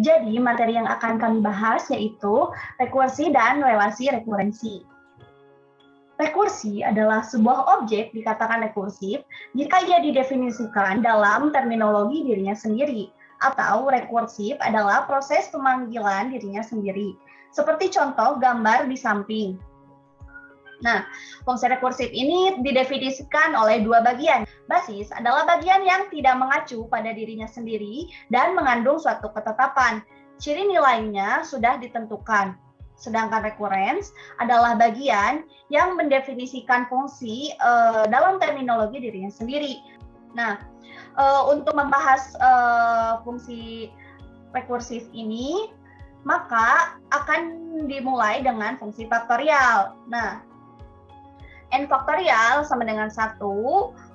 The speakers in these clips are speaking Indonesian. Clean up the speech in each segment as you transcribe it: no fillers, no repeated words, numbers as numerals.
Jadi, materi yang akan kami bahas yaitu rekursi dan relasi rekurensi. Rekursi adalah sebuah objek dikatakan rekursif jika ia didefinisikan dalam terminologi dirinya sendiri, atau rekursif adalah proses pemanggilan dirinya sendiri. Seperti contoh gambar di samping. Nah, fungsi rekursif ini didefinisikan oleh dua bagian. Basis adalah bagian yang tidak mengacu pada dirinya sendiri dan mengandung suatu ketetapan. Ciri nilainya sudah ditentukan. Sedangkan rekurens adalah bagian yang mendefinisikan fungsi dalam terminologi dirinya sendiri. Nah, untuk membahas fungsi rekursif ini, maka akan dimulai dengan fungsi faktorial. Nah, n faktorial sama dengan 1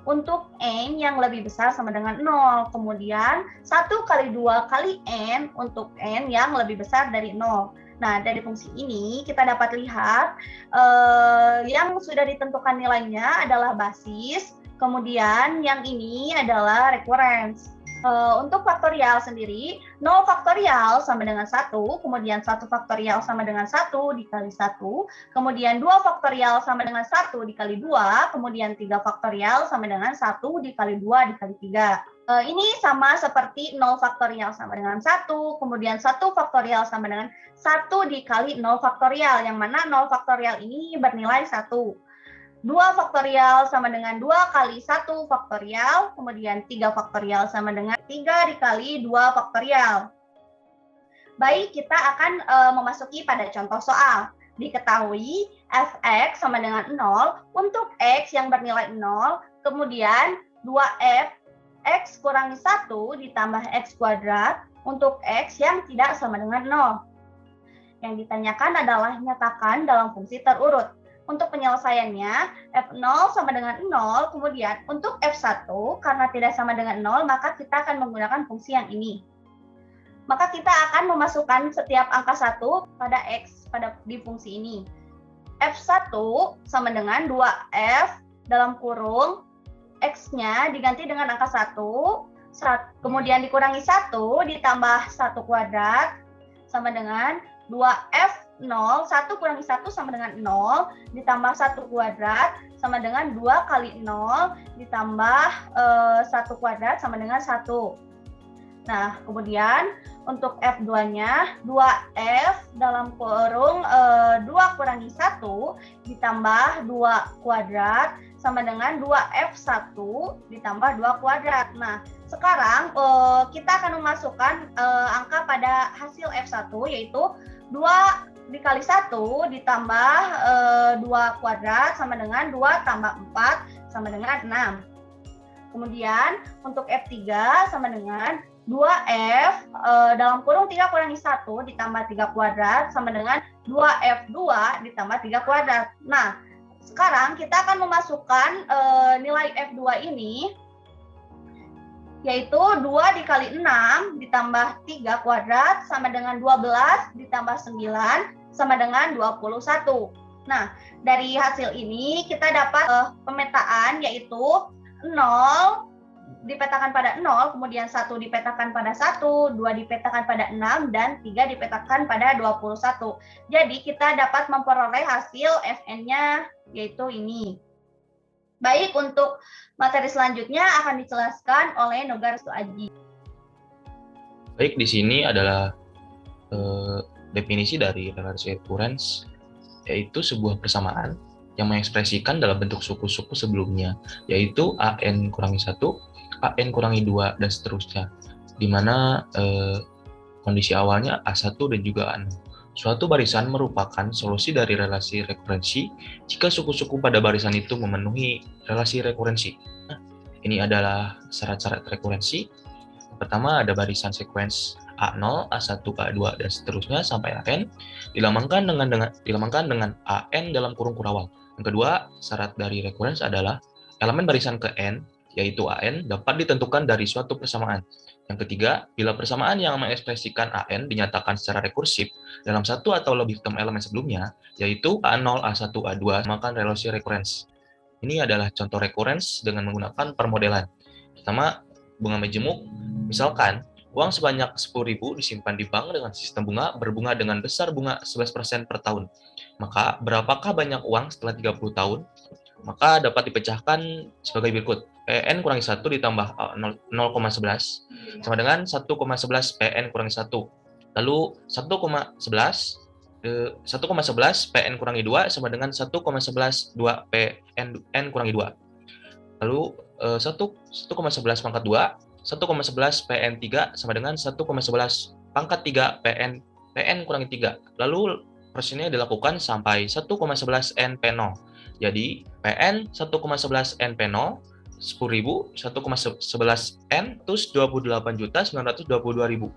untuk n yang lebih besar sama dengan 0. Kemudian 1 kali 2 kali n untuk n yang lebih besar dari 0. Nah, dari fungsi ini kita dapat lihat yang sudah ditentukan nilainya adalah basis, kemudian yang ini adalah rekurens. Untuk faktorial sendiri, 0 faktorial sama dengan 1, kemudian 1 faktorial sama dengan 1 dikali 1, kemudian 2 faktorial sama dengan 1 dikali 2, kemudian 3 faktorial sama dengan 1 dikali 2 dikali 3. Ini sama seperti 0 faktorial sama dengan 1, kemudian 1 faktorial sama dengan 1 dikali 0 faktorial, yang mana 0 faktorial ini bernilai 1. 2 faktorial sama dengan 2 kali 1 faktorial, kemudian 3 faktorial sama dengan 3 dikali 2 faktorial. Baik, kita akan memasuki pada contoh soal. Diketahui fx sama dengan 0 untuk x yang bernilai 0, kemudian 2f x kurangi 1 ditambah x kuadrat untuk x yang tidak sama dengan 0. Yang ditanyakan adalah nyatakan dalam fungsi terurut. Untuk penyelesaiannya, F0 sama dengan 0, kemudian untuk F1, karena tidak sama dengan 0, maka kita akan menggunakan fungsi yang ini. Maka kita akan memasukkan setiap angka 1 pada X di fungsi ini. F1 sama dengan 2F dalam kurung, X-nya diganti dengan angka 1, kemudian dikurangi 1 ditambah 1 kuadrat, sama dengan 2F 0, 1 kurangi 1 sama dengan 0, ditambah 1 kuadrat sama dengan 2 kali 0, ditambah 1 kuadrat sama dengan 1. Nah, kemudian untuk F2-nya, 2F dalam kurung 2 kurangi 1, ditambah 2 kuadrat sama dengan 2F1, ditambah 2 kuadrat. Nah, sekarang kita akan memasukkan angka pada hasil F1, yaitu 2 dikali 1 ditambah 2 kuadrat sama dengan 2 tambah 4 sama dengan 6. Kemudian untuk F3 sama dengan 2F dalam kurung 3 kurangi 1 ditambah 3 kuadrat sama dengan 2F2 ditambah 3 kuadrat. Nah, sekarang kita akan memasukkan nilai F2 ini, yaitu 2 dikali 6 ditambah 3 kuadrat sama dengan 12 ditambah 9 sama dengan 21. Nah, dari hasil ini kita dapat pemetaan yaitu 0 dipetakan pada 0, kemudian 1 dipetakan pada 1, 2 dipetakan pada 6, dan 3 dipetakan pada 21. Jadi kita dapat memperoleh hasil Fn-nya yaitu ini. Baik, untuk materi selanjutnya akan dijelaskan oleh Nogar Suaji. Baik, di sini adalah definisi dari relasi rekurens, yaitu sebuah persamaan yang mengekspresikan dalam bentuk suku-suku sebelumnya, yaitu AN kurangi 1, AN kurangi 2, dan seterusnya, di mana kondisi awalnya A1 dan juga A0. Suatu barisan merupakan solusi dari relasi rekurensi jika suku-suku pada barisan itu memenuhi relasi rekurensi. Nah, ini adalah syarat-syarat rekurensi. Pertama, ada barisan sekuens A0, A1, A2, dan seterusnya sampai AN dilambangkan dengan AN dalam kurung kurawal. Yang kedua, syarat dari rekurens adalah elemen barisan ke N, yaitu AN, dapat ditentukan dari suatu persamaan. Yang ketiga, bila persamaan yang mengekspresikan AN dinyatakan secara rekursif dalam satu atau lebih term elemen sebelumnya, yaitu A0, A1, A2, maka relasi rekurens. Ini adalah contoh rekurens dengan menggunakan permodelan. Pertama, bunga majemuk. Misalkan Uang sebanyak 10.000 disimpan di bank dengan sistem bunga berbunga dengan besar bunga 11% per tahun. Maka, berapakah banyak uang setelah 30 tahun? Maka dapat dipecahkan sebagai berikut. PN kurangi 1 ditambah 0,11 sama dengan 1,11 PN kurangi 1. Lalu 1,11 PN kurangi 2 sama dengan 1,11 2 PN kurangi 2. Lalu 1,11 pangkat 2, 1,11 PN3 sama dengan 1,11 pangkat 3 PN kurangi 3. Lalu prosesnya dilakukan sampai 1,11 NP0. Jadi PN 1,11 NP0 10.000, 1,11 N terus 28.922.000.